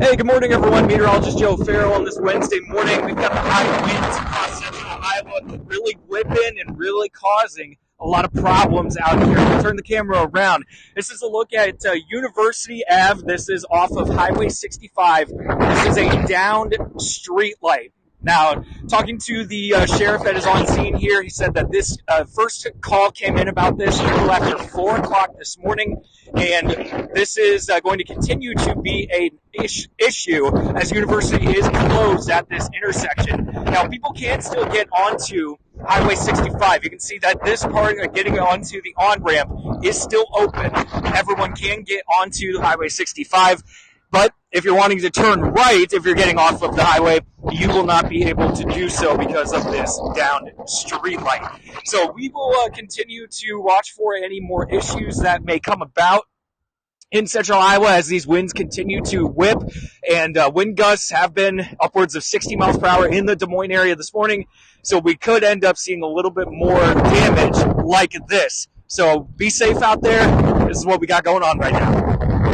Hey, good morning, everyone. Meteorologist Joe Farrell on this Wednesday morning. We've got the high winds across central Iowa really whipping and really causing a lot of problems out here. I'll turn the camera around. This is a look at University Ave. This is off of Highway 65. This is a downed street light. Now, talking to the sheriff that is on scene here, he said that this first call came in about this a little after 4 o'clock this morning, and this is going to continue to be an issue as University is closed at this intersection. Now, people can still get onto Highway 65. You can see that this part getting onto the on-ramp is still open. Everyone can get onto Highway 65. But if you're wanting to turn right, if you're getting off of the highway, you will not be able to do so because of this downed street light. So we will continue to watch for any more issues that may come about in central Iowa as these winds continue to whip, and wind gusts have been upwards of 60 miles per hour in the Des Moines area this morning. So we could end up seeing a little bit more damage like this. So be safe out there. This is what we got going on right now.